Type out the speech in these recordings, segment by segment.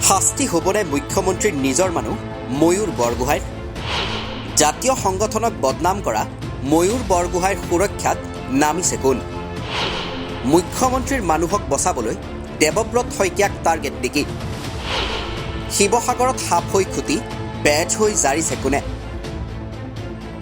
শাস্তি হ'বনে মুখ্যমন্ত্ৰীৰ নিজৰ মানুহ ময়ূৰ বৰগোহাঁইৰ? জাতীয় সংগঠনক বদনাম কৰা ময়ূৰ বৰগোহাঁইৰ সুৰক্ষাত নামিছে কোন? মুখ্যমন্ত্ৰীৰ মানুহক বচাবলৈ দেৱব্ৰত শইকীয়াক টাৰ্গেট নেকি? শিৱসাগৰত সাপ হৈ খুটি বেজ হৈ জাৰিছে কোনে?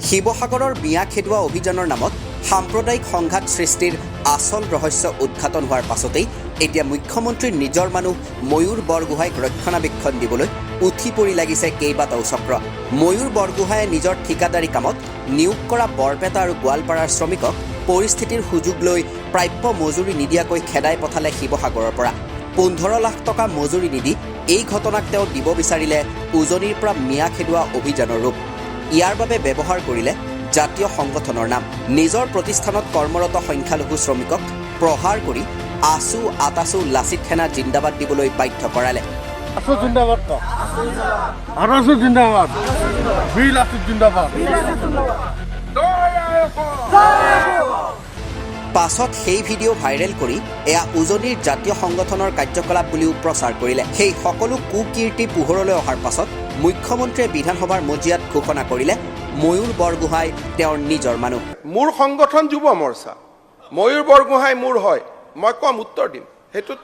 শিৱসাগৰৰ মিয়া খেদুৱা অভিযানৰ নামত সাম্প্ৰদায়িক সংঘাত সৃষ্টিৰ আচল ৰহস্য উদ্ঘাটন হোৱাৰ পাছতেই এতিয়া মুখ্যমন্ত্ৰীৰ নিজৰ মানুহ ময়ূৰ বৰগোহাঁইক ৰক্ষণাবেক্ষণ দিবলৈ উঠি পৰি লাগিছে কেইবাটাও চক্ৰ। ময়ূৰ বৰগোহাঁয়ে নিজৰ ঠিকাদাৰী কামত নিয়োগ কৰা বৰপেটা আৰু গোৱালপাৰাৰ শ্ৰমিকক পৰিস্থিতিৰ সুযোগ লৈ প্ৰাপ্য মজুৰি নিদিয়াকৈ খেদাই পঠালে শিৱসাগৰৰ পৰা। 15 লাখ টকা মজুৰি নিদি এই ঘটনাক তেওঁ দিব বিচাৰিলে উজনিৰ পৰা মিয়া খেদুৱা অভিযানৰ ৰূপ। ইয়াৰ বাবে ব্যৱহাৰ কৰিলে জাতীয় সংগঠনৰ নাম। নিজৰ প্ৰতিষ্ঠানত কৰ্মৰত সংখ্যালঘু শ্ৰমিকক প্ৰহাৰ কৰি আছু আটাছু লাচিত সেনা জিন্দাবাদ দিবলৈ বাধ্য কৰালে। পাছত সেই ভিডিঅ' ভাইৰেল কৰি এয়া উজনিৰ জাতীয় সংগঠনৰ কাৰ্যকলাপ বুলিও প্ৰচাৰ কৰিলে। সেই সকলো কুকীৰ্তি পোহৰলৈ অহাৰ পাছত মুখ্যমন্ত্ৰীয়ে বিধানসভাৰ মজিয়াত ঘোষণা কৰিলে ময়ূৰ বৰগোহাঁই তেওঁৰ নিজৰ মানুহ। মোৰ সংগঠন যুৱ মৰ্চা, ময়ূৰ বৰগোহাঁই মোৰ হয়, মই কম উত্তৰ দিম, সেইটোত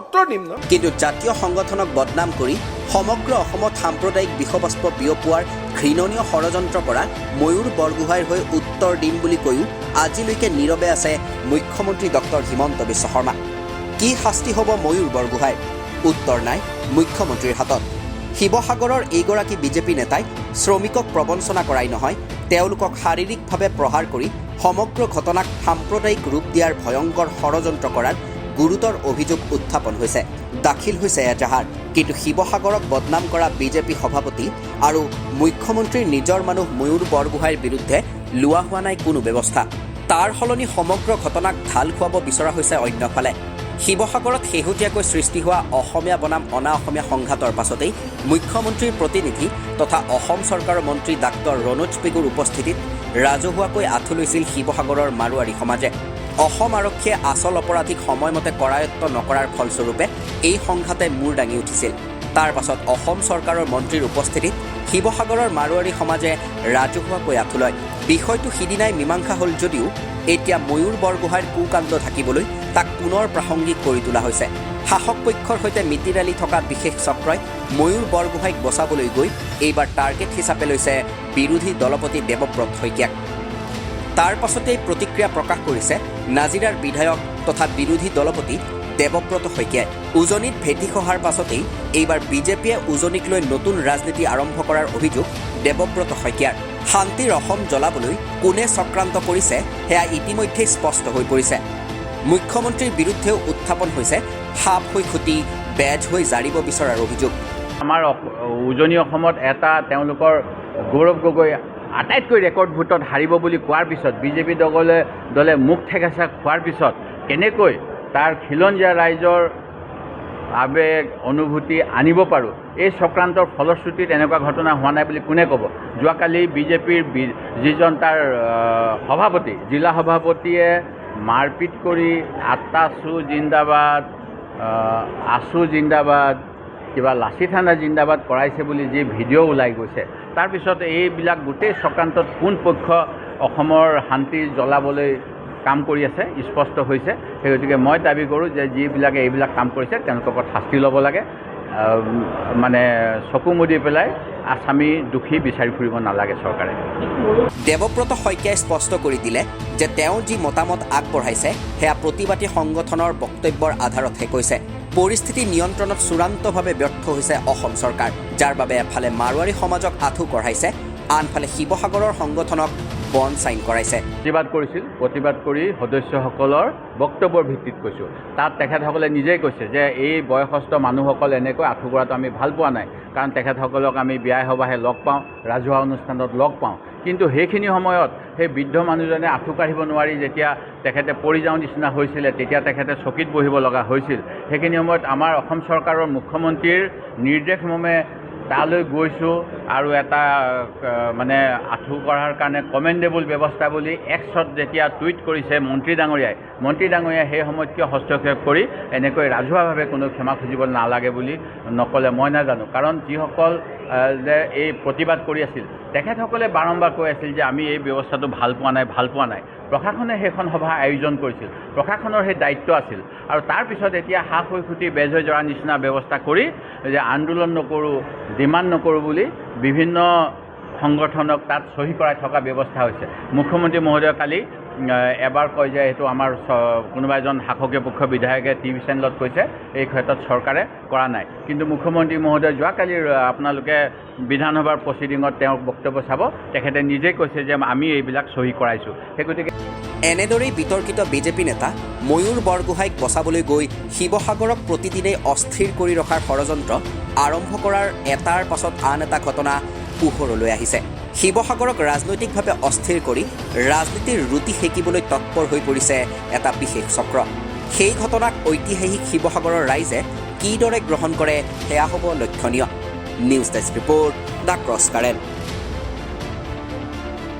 উত্তৰ দিম ন। কিন্তু জাতীয় সংগঠনক বদনাম কৰি সমগ্ৰ অসমত সাম্প্ৰদায়িক বিষবস্ত্ৰ বিয়পোৱাৰ ঘৃণনীয় ষড়যন্ত্ৰ কৰা ময়ূৰ বৰগোহাঁইৰ হৈ উত্তৰ দিম বুলি কৈও আজিলৈকে নীৰৱে আছে মুখ্যমন্ত্ৰী ডক্টৰ হিমন্ত বিশ্ব শৰ্মা। কি শাস্তি হ'ব ময়ূৰ বৰগোহাঁইৰ? উত্তৰ নাই মুখ্যমন্ত্ৰীৰ হাতত। শিৱসাগৰৰ এইগৰাকী বিজেপি নেতাই শ্ৰমিকক প্ৰবঞ্চনা কৰাই নহয়, তেওঁলোকক শাৰীৰিকভাৱে প্ৰহাৰ কৰি সমগ্ৰ ঘটনাক সাম্প্ৰদায়িক ৰূপ দিয়াৰ ভয়ংকৰ ষড়যন্ত্ৰ কৰাৰ গুৰুতৰ অভিযোগ উত্থাপন হৈছে। দাখিল হৈছে এজাহাৰ। কিন্তু শিৱসাগৰক বদনাম কৰা বিজেপি সভাপতি আৰু মুখ্যমন্ত্ৰীৰ নিজৰ মানুহ ময়ূৰ বৰগোহাঁইৰ বিৰুদ্ধে লোৱা হোৱা নাই কোনো ব্যৱস্থা। তাৰ সলনি সমগ্ৰ ঘটনাক ঢাল খুৱাব বিচৰা হৈছে অন্যফালে। শিৱসাগৰত শেহতীয়াকৈ সৃষ্টি হোৱা অসমীয়া বনাম অনা অসমীয়া সংঘাতৰ পাছতেই মুখ্যমন্ত্ৰীৰ প্ৰতিনিধি তথা অসম চৰকাৰৰ মন্ত্ৰী ডাক্তৰ ৰণোজ পেগুৰ উপস্থিতিত ৰাজহুৱাকৈ আঁঠু লৈছিল শিৱসাগৰৰ মাৰোৱাৰী সমাজে। অসম আৰক্ষীয়ে আচল অপৰাধীক সময়মতে কৰায়ত্ব নকৰাৰ ফলস্বৰূপে এই সংঘাতে মূৰ দাঙি উঠিছিল। তাৰ পাছত অসম চৰকাৰৰ মন্ত্ৰীৰ উপস্থিতিত শিৱসাগৰৰ মাৰোৱাৰী সমাজে ৰাজহুৱাকৈ আঁঠু লয়। বিষয়টো সিদিনাই মীমাংসা হ'ল যদিও এতিয়া ময়ূৰ বৰগোহাঁইৰ কুকাণ্ড ঢাকিবলৈ তাক পুনৰ প্ৰাসংগিক কৰি তোলা হৈছে। শাসক পক্ষৰ সৈতে মিতিৰালি থকা বিশেষ চক্ৰই ময়ূৰ বৰগোহাঁইক বচাবলৈ গৈ এইবাৰ টাৰ্গেট হিচাপে লৈছে বিৰোধী দলপতি দেৱব্ৰত শইকীয়াক। তাৰ পাছতেই প্ৰতিক্ৰিয়া প্ৰকাশ কৰিছে নাজিৰাৰ বিধায়ক তথা বিৰোধী দলপতি দেৱব্ৰত শইকীয়াই। উজনিত ভেটি খহাৰ পাছতেই এইবাৰ বিজেপিয়ে উজনিক লৈ নতুন ৰাজনীতি আৰম্ভ কৰাৰ অভিযোগ দেৱব্ৰত শইকীয়াৰ। শান্তিৰ অসম জ্বলাবলৈ কোনে চক্ৰান্ত কৰিছে সেয়া ইতিমধ্যেই স্পষ্ট হৈ পৰিছে। মুখ্যমন্ত্ৰীৰ বিৰুদ্ধেও উত্থাপন হৈছে সাপ হৈ খুটি বেজ হৈ জাৰিব বিচৰাৰ অভিযোগ। আমাৰ উজনি অসমত এটা তেওঁলোকৰ গৌৰৱ গগৈ আটাইতকৈ ৰেকৰ্ড ভোটত হাৰিব বুলি কোৱাৰ পিছত বিজেপি দলে মুখ ঠেকেচা খোৱাৰ পিছত কেনেকৈ তাৰ খিলঞ্জীয়া ৰাইজৰ আৱেগ অনুভূতি আনিব পাৰোঁ, এই চক্ৰান্তৰ ফলশ্ৰুতিত এনেকুৱা ঘটনা হোৱা নাই বুলি কোনে ক'ব? যোৱাকালি বিজেপিৰ যিজন তাৰ সভাপতি, জিলা সভাপতিয়ে মাৰপিট কৰি আটাছু জিন্দাবাদ, আছু জিন্দাবাদ, কিবা লাচিত সেনা জিন্দাবাদ কৰাইছে বুলি যি ভিডিঅ' ওলাই গৈছে, তাৰপিছত এইবিলাক গোটেই চক্ৰান্তত কোন পক্ষ অসমৰ শান্তি জ্বলাবলৈ কাম কৰি আছে স্পষ্ট হৈছে। সেই গতিকে মই দাবী কৰোঁ যে যিবিলাকে এইবিলাক কাম কৰিছে তেওঁলোকৰ ওপৰত শাস্তি ল'ব লাগে। মানে চকু মুদি পেলাই আসামী দোষী বিচাৰি ফুৰিব নালাগে চৰকাৰে। দেৱব্ৰত শইকীয়াই স্পষ্ট কৰি দিলে যে তেওঁ যি মতামত আগবঢ়াইছে সেয়া প্ৰতিবাদী সংগঠনৰ বক্তব্যৰ আধাৰতহে কৈছে। পৰিস্থিতি নিয়ন্ত্ৰণত চূড়ান্তভাৱে ব্যৰ্থ হৈছে অসম চৰকাৰ, যাৰ বাবে এফালে মাৰোৱাৰী সমাজক আঁঠু কঢ়াইছে, আনফালে শিৱসাগৰৰ সংগঠনক বন চাইন কৰাইছে। প্ৰতিবাদ কৰি সদস্যসকলৰ বক্তব্যৰ ভিত্তিত কৈছোঁ। তাত তেখেতসকলে নিজেই কৈছে যে এই বয়সস্থ মানুহসকল এনেকৈ আঁঠু কৰাটো আমি ভাল পোৱা নাই, কাৰণ তেখেতসকলক আমি বিয়াই সভাহে লগ পাওঁ, ৰাজহুৱা অনুষ্ঠানত লগ পাওঁ। কিন্তু সেইখিনি সময়ত সেই বৃদ্ধ মানুহজনে আঁঠু কাঢ়িব নোৱাৰি যেতিয়া তেখেতে পৰি যাওঁ নিচিনা হৈছিলে, তেতিয়া তেখেতে চকীত বহিব লগা হৈছিল। সেইখিনি সময়ত আমাৰ অসম চৰকাৰৰ মুখ্যমন্ত্ৰীৰ নিৰ্দেশমৰ্মে তালৈ গৈছোঁ আৰু এটা মানে আঁঠু কঢ়াৰ কাৰণে কমেণ্ডেবল ব্যৱস্থা বুলি এক্সত যেতিয়া টুইট কৰিছে মন্ত্ৰী ডাঙৰীয়াই সেই সময়ত কিয় হস্তক্ষেপ কৰি এনেকৈ ৰাজহুৱাভাৱে কোনো ক্ষমা খুজিব নালাগে বুলি নক'লে মই নাজানো। কাৰণ যিসকল যে এই প্ৰতিবাদ কৰি আছিল তেখেতসকলে বাৰম্বাৰ কৈ আছিল যে আমি এই ব্যৱস্থাটো ভাল পোৱা নাই। প্ৰশাসনে সেইখন সভা আয়োজন কৰিছিল, প্ৰশাসনৰ সেই দায়িত্ব আছিল। আৰু তাৰপিছত এতিয়া হাঁহ হৈ ফুটি বেজ হৈ যোৱাৰ নিচিনা ব্যৱস্থা কৰি যে আন্দোলন নকৰোঁ, ডিমাণ্ড নকৰোঁ বুলি বিভিন্ন সংগঠনক তাত চহী কৰাই থকা ব্যৱস্থা হৈছে। মুখ্যমন্ত্ৰী মহোদয়ে কালি এবাৰ কয় যে এইটো আমাৰ কোনোবা এজন শাসকীয় পক্ষৰ বিধায়কে টিভি চেনেলত কৈছে এই ক্ষেত্ৰত চৰকাৰে কৰা নাই। কিন্তু মুখ্যমন্ত্ৰী মহোদয়ে যোৱাকালি আপোনালোকে বিধানসভাৰ প্ৰচিডিঙত তেওঁৰ বক্তব্য চাব, তেখেতে নিজেই কৈছে যে আমি এইবিলাক চহী কৰাইছোঁ। সেই গতিকে এনেদৰেই বিতৰ্কিত বিজেপি নেতা ময়ূৰ বৰগোহাঁইক বচাবলৈ গৈ শিৱসাগৰক প্ৰতিদিনেই অস্থিৰ কৰি ৰখাৰ ষড়যন্ত্ৰ আৰম্ভ কৰাৰ এটাৰ পাছত আন এটা ঘটনা পোহৰলৈ আহিছে। শিৱসাগৰক ৰাজনৈতিকভাৱে অস্থিৰ কৰি ৰাজনীতিৰ ৰুটি সেকিবলৈ তৎপৰ হৈ পৰিছে এটা বিশেষ চক্ৰ। সেই ঘটনাক ঐতিহাসিক শিৱসাগৰৰ ৰাইজে কিদৰে গ্ৰহণ কৰে সেয়া হ'ব লক্ষণীয়। News desk report, the cross current.